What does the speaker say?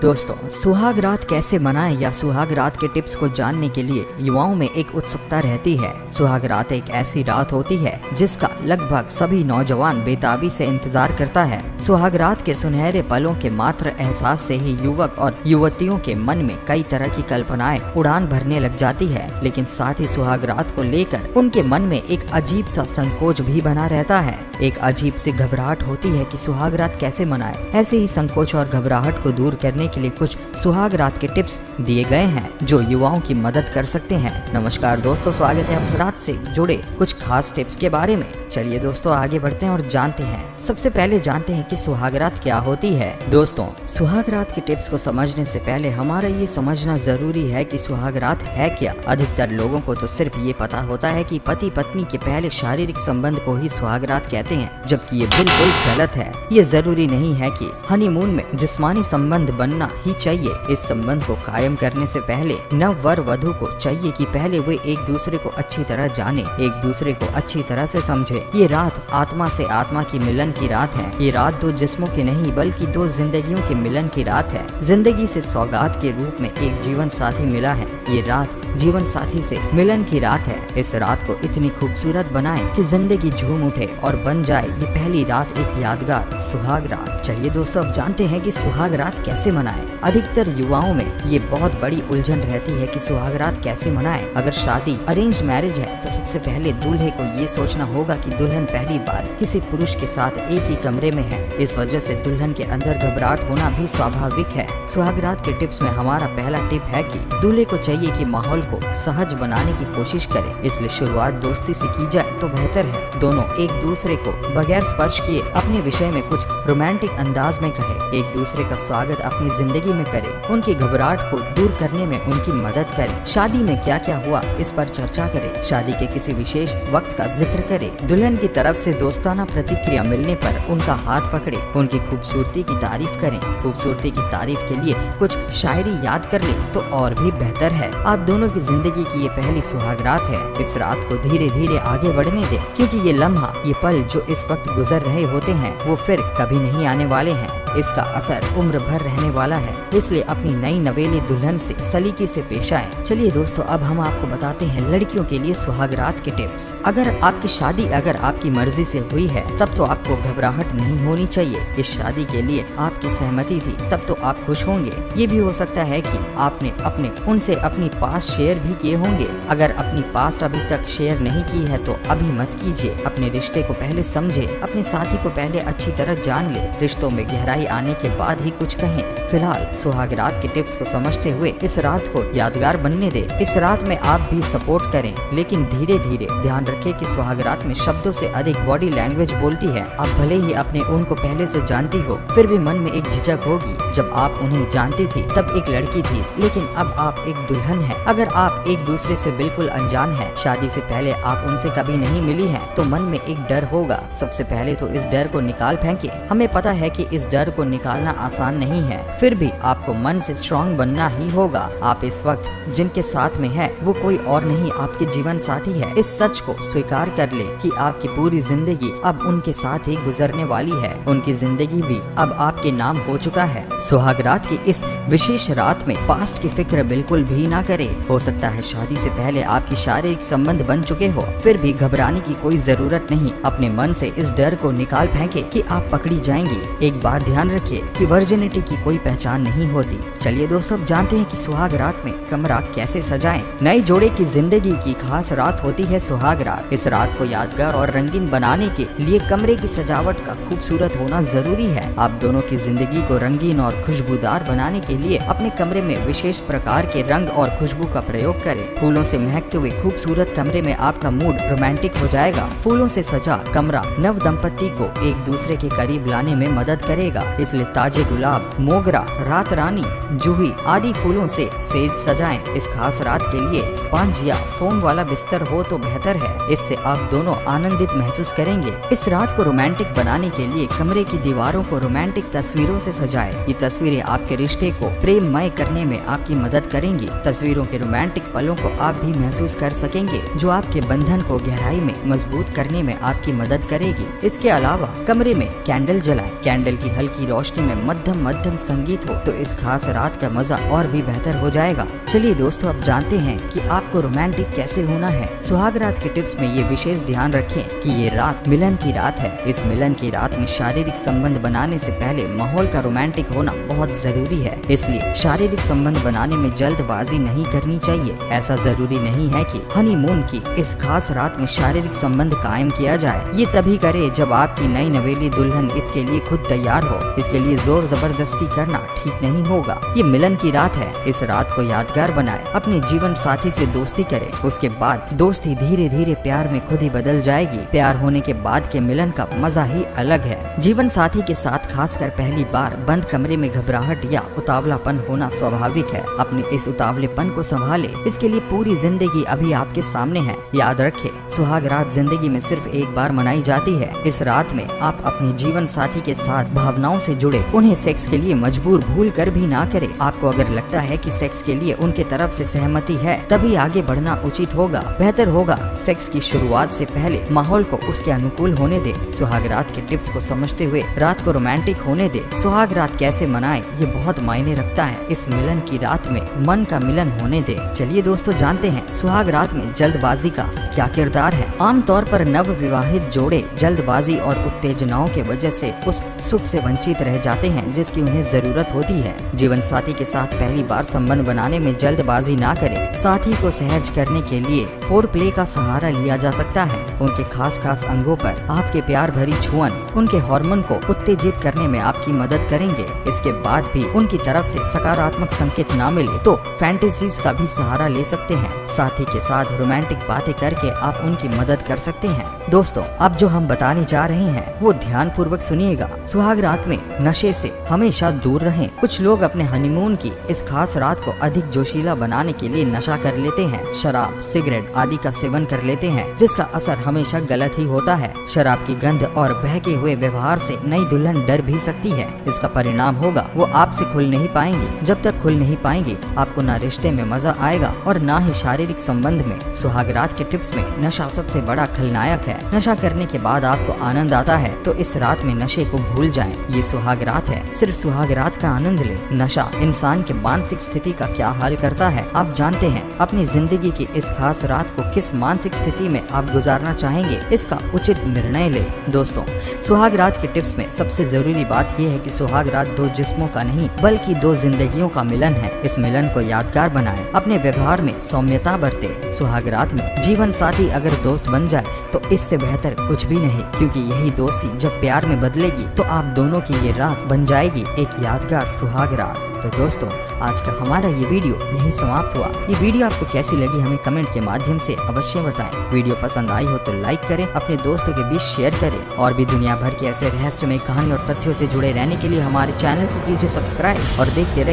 दोस्तों, सुहाग रात कैसे मनाएं या सुहाग रात के टिप्स को जानने के लिए युवाओं में एक उत्सुकता रहती है। सुहाग रात एक ऐसी रात होती है जिसका लगभग सभी नौजवान बेताबी से इंतजार करता है। सुहाग रात के सुनहरे पलों के मात्र एहसास से ही युवक और युवतियों के मन में कई तरह की कल्पनाएं उड़ान भरने लग जाती है, लेकिन साथ ही सुहाग रात को लेकर उनके मन में एक अजीब सा संकोच भी बना रहता है। एक अजीब सी घबराहट होती है कि सुहाग रात कैसे मनाएं। ऐसे ही संकोच और घबराहट को दूर करने के लिए कुछ सुहाग रात के टिप्स दिए गए हैं जो युवाओं की मदद कर सकते हैं। नमस्कार दोस्तों, स्वागत है आप रात से जुड़े कुछ खास टिप्स के बारे में। चलिए दोस्तों, आगे बढ़ते हैं और जानते हैं। सबसे पहले जानते हैं कि सुहाग रात क्या होती है। दोस्तों, सुहाग रात के टिप्स को समझने से पहले हमारा ये समझना जरूरी है कि सुहाग रात है क्या। अधिकतर लोगों को तो सिर्फ ये पता होता है कि पति पत्नी के पहले शारीरिक संबंध को ही सुहाग रात कहते हैं, जबकि ये बिल्कुल गलत है। ये जरूरी नहीं है कि हनीमून में जिस्मानी संबंध बनना ही चाहिए। इस संबंध को कायम करने से पहले नव वर वधु को चाहिए कि पहले वे एक दूसरे को अच्छी तरह जाने, एक दूसरे को अच्छी तरह से समझे। ये रात आत्मा से आत्मा की मिलन की रात है। ये रात दो जिस्मों की नहीं बल्कि दो जिंदगियों के मिलन की रात है। जिंदगी से सौगात के रूप में एक जीवन साथी मिला है। ये रात जीवन साथी से मिलन की रात है। इस रात को इतनी खूबसूरत बनाएं कि जिंदगी झूम उठे और बन जाए ये पहली रात एक यादगार सुहाग रात। चलिए दोस्तों, अब जानते हैं कि सुहाग रात कैसे मनाएं। अधिकतर युवाओं में ये बहुत बड़ी उलझन रहती है कि सुहाग रात कैसे मनाएं। अगर शादी अरेंज मैरिज है तो सबसे पहले दूल्हे को ये सोचना होगा कि दुल्हन पहली बार किसी पुरुष के साथ एक ही कमरे में है। इस वजह से दुल्हन के अंदर घबराहट होना भी स्वाभाविक है। सुहाग रात के टिप्स में हमारा पहला टिप है कि दूल्हे को चाहिए कि माहौल को सहज बनाने की कोशिश करें, इसलिए शुरुआत दोस्ती से की जाए तो बेहतर है। दोनों एक दूसरे को बगैर स्पर्श किए अपने विषय में कुछ रोमांटिक अंदाज में कहे, एक दूसरे का स्वागत अपनी जिंदगी में करें, उनकी घबराहट को दूर करने में उनकी मदद करें। शादी में क्या क्या हुआ इस पर चर्चा करें, शादी के किसी विशेष वक्त का जिक्र करें। दुल्हन की तरफ से दोस्ताना प्रतिक्रिया मिलने पर उनका हाथ पकड़े, उनकी खूबसूरती की तारीफ करें। खूबसूरती की तारीफ के लिए कुछ शायरी याद कर लें तो और भी बेहतर है। आप दोनों की जिंदगी की ये पहली सुहाग रात है। इस रात को धीरे धीरे आगे बढ़ने दें, क्योंकि ये लम्हा, ये पल जो इस वक्त गुजर रहे होते हैं वो फिर कभी नहीं आने वाले हैं। इसका असर उम्र भर रहने वाला है, इसलिए अपनी नई नवेली दुल्हन से सलीके से पेश आए। चलिए दोस्तों, अब हम आपको बताते हैं लड़कियों के लिए सुहाग रात के टिप्स। अगर आपकी शादी अगर आपकी मर्जी से हुई है तब तो आपको घबराहट नहीं होनी चाहिए। इस शादी के लिए आपकी सहमति थी तब तो आप खुश होंगे। ये भी हो सकता है कि आपने अपने उनसे अपनी पास्ट शेयर भी किए होंगे। अगर अपनी पास्ट अभी तक शेयर नहीं की है तो अभी मत कीजिए। अपने रिश्ते को पहले समझे, अपने साथी को पहले अच्छी तरह जान ले, रिश्तों में गहराई आने के बाद ही कुछ कहें। फिलहाल सुहाग रात के टिप्स को समझते हुए इस रात को यादगार बनने दे। इस रात में आप भी सपोर्ट करें, लेकिन धीरे धीरे। ध्यान रखें कि सुहाग रात में शब्दों से अधिक बॉडी लैंग्वेज बोलती है। आप भले ही अपने उनको पहले से जानती हो, फिर भी मन में एक झिझक होगी। जब आप उन्हें जानती थी तब एक लड़की थी, लेकिन अब आप एक दुल्हन है। अगर आप एक दूसरे से बिल्कुल अनजान है, शादी से पहले आप उनसे कभी नहीं मिली है, तो मन में एक डर होगा। सबसे पहले तो इस डर को निकाल फेंके। हमें पता है कि इस डर को निकालना आसान नहीं है, फिर भी आपको मन से स्ट्रॉन्ग बनना ही होगा। आप इस वक्त जिनके साथ में है वो कोई और नहीं, आपके जीवन साथी है। इस सच को स्वीकार कर ले कि आपकी पूरी जिंदगी अब उनके साथ ही गुजरने वाली है। उनकी जिंदगी भी अब आपके नाम हो चुका है। सुहाग रात की इस विशेष रात में पास्ट की फिक्र बिल्कुल भी ना करे। हो सकता है शादी से पहले आपकी शारीरिक संबंध बन चुके हो, फिर भी घबराने की कोई जरूरत नहीं। अपने मन से इस डर को निकाल फेंके कि आप पकड़ी जाएंगी। एक बात ध्यान रखिए कि वर्जिनिटी की कोई पहचान नहीं होती। चलिए दोस्तों, अब जानते हैं कि सुहाग रात में कमरा कैसे सजाएं। नए जोड़े की जिंदगी की खास रात होती है सुहाग रात। इस रात को यादगार और रंगीन बनाने के लिए कमरे की सजावट का खूबसूरत होना जरूरी है। आप दोनों की जिंदगी को रंगीन और खुशबूदार बनाने के लिए अपने कमरे में विशेष प्रकार के रंग और खुशबू का प्रयोग करें। फूलों से महकते हुए खूबसूरत कमरे में आपका मूड रोमांटिक हो जाएगा। फूलों से सजा कमरा नव दंपति को एक दूसरे के करीब लाने में मदद करेगा, इसलिए ताजे गुलाब, मोगरा, रात रानी, जूही आदि फूलों से सेज सजाएं। इस खास रात के लिए स्पंज या फोम वाला बिस्तर हो तो बेहतर है, इससे आप दोनों आनंदित महसूस करेंगे। इस रात को रोमांटिक बनाने के लिए कमरे की दीवारों को रोमांटिक तस्वीरों से सजाएं। ये तस्वीरें आपके रिश्ते को प्रेममय करने में आपकी मदद करेंगी। तस्वीरों के रोमांटिक पलों को आप भी महसूस कर सकेंगे, जो आपके बंधन को गहराई में मजबूत करने में आपकी मदद करेगी। इसके अलावा कमरे में कैंडल जलाएं। कैंडल की हल्की रोशनी में मध्यम मध्यम संगीत संगीत हो तो इस खास रात का मजा और भी बेहतर हो जाएगा। चलिए दोस्तों, अब जानते हैं कि आपको रोमांटिक कैसे होना है। सुहाग रात के टिप्स में ये विशेष ध्यान रखें कि ये रात मिलन की रात है। इस मिलन की रात में शारीरिक संबंध बनाने से पहले माहौल का रोमांटिक होना बहुत जरूरी है। इसलिए शारीरिक संबंध बनाने में जल्दबाजी नहीं करनी चाहिए। ऐसा जरूरी नहीं है कि हनीमून की इस खास रात में शारीरिक संबंध कायम किया जाए। ये तभी करे जब आपकी नई नवेली दुल्हन इसके लिए खुद तैयार हो। इसके लिए जोर जबरदस्ती करना ठीक नहीं होगा। ये मिलन की रात है। इस रात को यादगार बनाए। अपने जीवन साथी से दोस्ती करे। उसके बाद दोस्ती धीरे धीरे प्यार में खुद ही बदल जाएगी। प्यार होने के बाद के मिलन का मजा ही अलग है। जीवन साथी के साथ खासकर पहली बार बंद कमरे में घबराहट या उतावलापन होना स्वाभाविक है। अपने इस उतावलेपन को संभाले। इसके लिए पूरी जिंदगी अभी आपके सामने है। याद रखे, सुहाग रात जिंदगी में सिर्फ एक बार मनाई जाती है। इस रात में आप अपने जीवन साथी के साथ भावनाओं से जुड़े। उन्हें सेक्स के लिए मजबूर भूल कर भी ना करें। आपको अगर लगता है कि सेक्स के लिए उनके तरफ से सहमति है, तभी आगे बढ़ना उचित होगा। बेहतर होगा सेक्स की शुरुआत से पहले माहौल को उसके अनुकूल होने दे। सुहाग रात के टिप्स को समझते हुए रात को रोमांटिक होने दे। सुहाग रात कैसे मनाएं, ये बहुत मायने रखता है। इस मिलन की रात में मन का मिलन होने दे। चलिए दोस्तों, जानते हैं सुहाग रात में जल्दबाजी का क्या किरदार है। आमतौर पर नव विवाहित जोड़े जल्दबाजी और उत्तेजनाओं के वजह से उस सुख से वंचित रह जाते हैं जिसकी उन्हें जरूरत होती है। जीवन साथी के साथ पहली बार संबंध बनाने में जल्दबाजी ना करें। साथी को सहज करने के लिए फोर प्ले का सहारा लिया जा सकता है। उनके खास खास अंगों पर आपके प्यार भरी छुअन उनके हार्मोन को उत्तेजित करने में आपकी मदद करेंगे। इसके बाद भी उनकी तरफ से सकारात्मक संकेत ना मिले तो फैंटेसीज का भी सहारा ले सकते हैं। साथी के साथ रोमांटिक बातें करके आप उनकी मदद कर सकते हैं। दोस्तों, अब जो हम बताने जा रहे हैं वो ध्यान पूर्वक सुनिएगा। सुहाग रात में नशे से हमेशा दूर रहें। कुछ लोग अपने हनीमून की इस खास रात को अधिक जोशीला बनाने के लिए नशा कर लेते हैं। शराब, सिगरेट आदि का सेवन कर लेते हैं, जिसका असर हमेशा गलत ही होता है। शराब की गंध और बहके हुए व्यवहार से नई दुल्हन डर भी सकती है। इसका परिणाम होगा वो आपसे खुल नहीं पाएंगी। जब तक खुल नहीं पाएंगी, आपको ना रिश्ते में मजा आएगा और ना ही शारीरिक संबंध में। सुहाग रात के टिप्स में नशा सबसे बड़ा खलनायक है। नशा करने के बाद आपको आनंद आता है तो इस रात में नशे को भूल जाएं। ये सुहाग रात है, सिर्फ सुहाग रात का आनंद ले। नशा इंसान के मानसिक स्थिति का क्या हाल करता है, आप जानते हैं। अपनी जिंदगी की इस खास रात को किस मानसिक स्थिति में आप गुजारना चाहेंगे, इसका उचित निर्णय ले। दोस्तों, सुहाग रात के टिप्स में सबसे जरूरी बात यह है कि सुहाग रात दो जिस्मों का नहीं बल्कि दो जिंदगियों का मिलन है। इस मिलन को यादगार बनाएं। अपने व्यवहार में सौम्यता बरते। सुहाग रात में जीवन साथी अगर दोस्त बन जाए तो इससे बेहतर कुछ भी नहीं, क्योंकि यही दोस्ती जब प्यार में बदलेगी तो आप दोनों की ये रात बन जाएगी एक यादगार सुहाग रात। तो दोस्तों, आज का हमारा ये वीडियो यहीं समाप्त हुआ। ये वीडियो आपको कैसी लगी हमें कमेंट के माध्यम से अवश्य बताएं। वीडियो पसंद आई हो तो लाइक करें, अपने दोस्तों के बीच शेयर करें और भी दुनिया भर के ऐसे रहस्यमय कहानी और तथ्यों से जुड़े रहने के लिए हमारे चैनल को कीजिए सब्सक्राइब और देखते रहिए